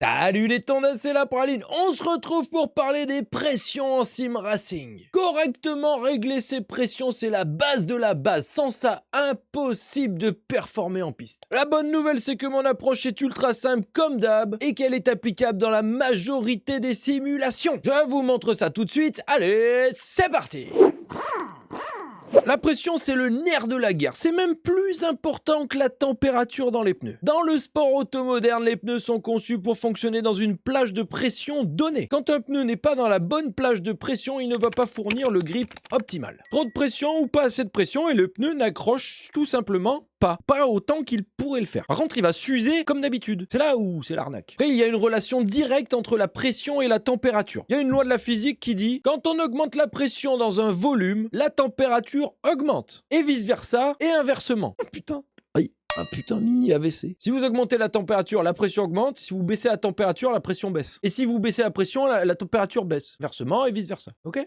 Salut les tendres, c'est la praline. On se retrouve pour parler des pressions en sim racing. Correctement régler ces pressions, c'est la base de la base. Sans ça, impossible de performer en piste. La bonne nouvelle, c'est que mon approche est ultra simple comme d'hab et qu'elle est applicable dans la majorité des simulations. Je vous montre ça tout de suite. Allez, c'est parti! La pression, c'est le nerf de la guerre. C'est même plus important que la température dans les pneus. Dans le sport auto moderne, les pneus sont conçus pour fonctionner dans une plage de pression donnée. Quand un pneu n'est pas dans la bonne plage de pression, il ne va pas fournir le grip optimal. Trop de pression ou pas assez de pression et le pneu n'accroche tout simplement pas autant qu'il pourrait le faire. Par contre, il va s'user comme d'habitude. C'est là où c'est l'arnaque. Après, il y a une relation directe entre la pression et la température. Il y a une loi de la physique qui dit quand on augmente la pression dans un volume, la température augmente. Et vice-versa, et inversement. Oh putain. Aïe. Ah putain, mini AVC. Si vous augmentez la température, la pression augmente. Si vous baissez la température, la pression baisse. Et si vous baissez la pression, la température baisse. Inversement et vice-versa. Ok?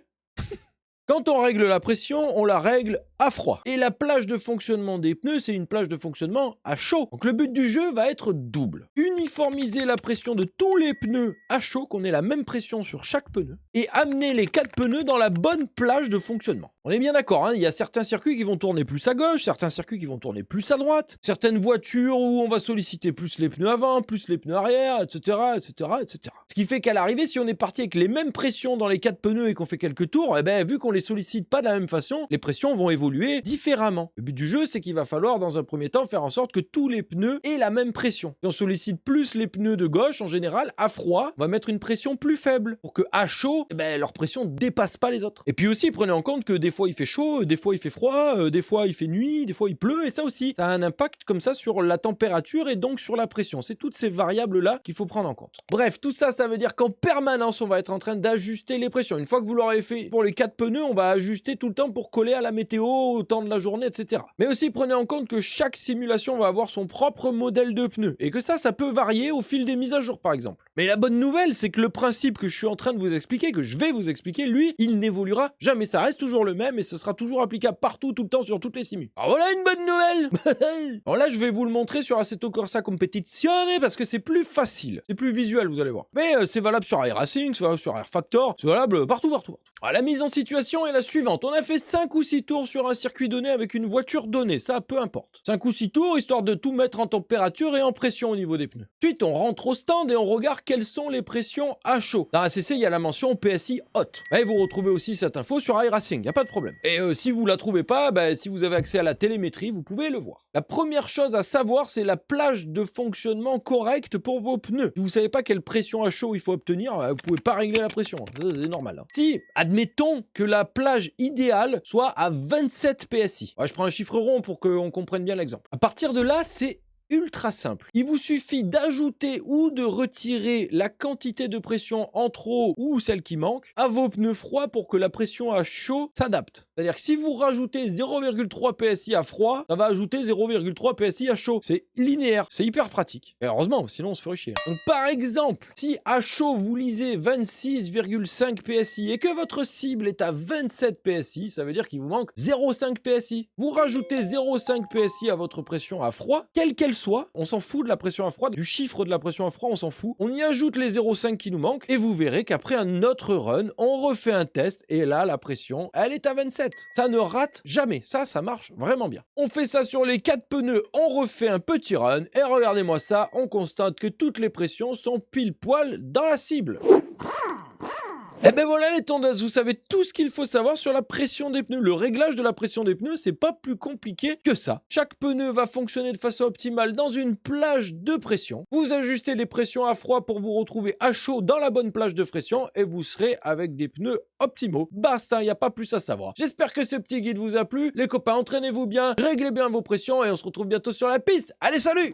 Quand on règle la pression, on la règle à froid. Et la plage de fonctionnement des pneus, c'est une plage de fonctionnement à chaud. Donc le but du jeu va être double. Uniformiser la pression de tous les pneus à chaud, qu'on ait la même pression sur chaque pneu, et amener les 4 pneus dans la bonne plage de fonctionnement. On est bien d'accord, hein, il y a certains circuits qui vont tourner plus à gauche, certains circuits qui vont tourner plus à droite, certaines voitures où on va solliciter plus les pneus avant, plus les pneus arrière, etc., etc., etc. Ce qui fait qu'à l'arrivée, si on est parti avec les mêmes pressions dans les 4 pneus et qu'on fait quelques tours, eh ben, vu qu'on les sollicite pas de la même façon, les pressions vont évoluer différemment. Le but du jeu, c'est qu'il va falloir dans un premier temps faire en sorte que tous les pneus aient la même pression. Si on sollicite plus les pneus de gauche, en général, à froid, on va mettre une pression plus faible pour que à chaud, eh ben, leur pression ne dépasse pas les autres. Et puis aussi, prenez en compte que des fois il fait chaud, des fois il fait froid, des fois il fait nuit, des fois il pleut, et ça aussi, ça a un impact comme ça sur la température et donc sur la pression. C'est toutes ces variables-là qu'il faut prendre en compte. Bref, tout ça, ça veut dire qu'en permanence, on va être en train d'ajuster les pressions. Une fois que vous l'aurez fait pour les 4 pneus, on va ajuster tout le temps pour coller à la météo, au temps de la journée, etc. Mais aussi, prenez en compte que chaque simulation va avoir son propre modèle de pneu et que ça peut varier au fil des mises à jour, par exemple. Mais la bonne nouvelle, c'est que le principe que je suis en train de vous expliquer, que je vais vous expliquer, lui, il n'évoluera jamais. Ça reste toujours le même et ce sera toujours applicable partout, tout le temps, sur toutes les simus. Alors voilà une bonne nouvelle. Alors là, je vais vous le montrer sur Assetto Corsa Competizione parce que c'est plus facile. C'est plus visuel, vous allez voir. Mais c'est valable sur iRacing, c'est valable sur Air Factor, c'est valable partout. Alors, la mise en situation est la suivante. On a fait 5 ou 6 tours sur un circuit donné avec une voiture donnée, ça peu importe. 5 ou 6 tours, histoire de tout mettre en température et en pression au niveau des pneus. Ensuite, on rentre au stand et on regarde quelles sont les pressions à chaud. Dans ACC, il y a la mention PSI Hot. Et vous retrouvez aussi cette info sur iRacing, il n'y a pas de problème. Et si vous la trouvez pas, si vous avez accès à la télémétrie, vous pouvez le voir. La première chose à savoir, c'est la plage de fonctionnement correcte pour vos pneus. Si vous ne savez pas quelle pression à chaud il faut obtenir, vous pouvez pas régler la pression, c'est normal. Hein. Si, admettons que la plage idéale soit à 27 PSI. Ouais, je prends un chiffre rond pour qu'on comprenne bien l'exemple. À partir de là, c'est ultra simple. Il vous suffit d'ajouter ou de retirer la quantité de pression en trop ou celle qui manque à vos pneus froids pour que la pression à chaud s'adapte. C'est-à-dire que si vous rajoutez 0,3 PSI à froid, ça va ajouter 0,3 PSI à chaud. C'est linéaire, c'est hyper pratique. Et heureusement, sinon on se ferait chier. Donc par exemple, si à chaud vous lisez 26,5 PSI et que votre cible est à 27 PSI, ça veut dire qu'il vous manque 0,5 PSI. Vous rajoutez 0,5 PSI à votre pression à froid, quelle qu'elle soit, on s'en fout de la pression à froid, du chiffre de la pression à froid, on s'en fout. On y ajoute les 0,5 qui nous manquent et vous verrez qu'après un autre run, on refait un test et là, la pression, elle est à 27. Ça ne rate jamais. Ça marche vraiment bien. On fait ça sur les 4 pneus, on refait un petit run et regardez-moi ça, on constate que toutes les pressions sont pile poil dans la cible. Et ben voilà les tondeuses, vous savez tout ce qu'il faut savoir sur la pression des pneus. Le réglage de la pression des pneus, c'est pas plus compliqué que ça. Chaque pneu va fonctionner de façon optimale dans une plage de pression. Vous ajustez les pressions à froid pour vous retrouver à chaud dans la bonne plage de pression et vous serez avec des pneus optimaux. Basta, il n'y a pas plus à savoir. J'espère que ce petit guide vous a plu. Les copains, entraînez-vous bien, réglez bien vos pressions et on se retrouve bientôt sur la piste. Allez, salut!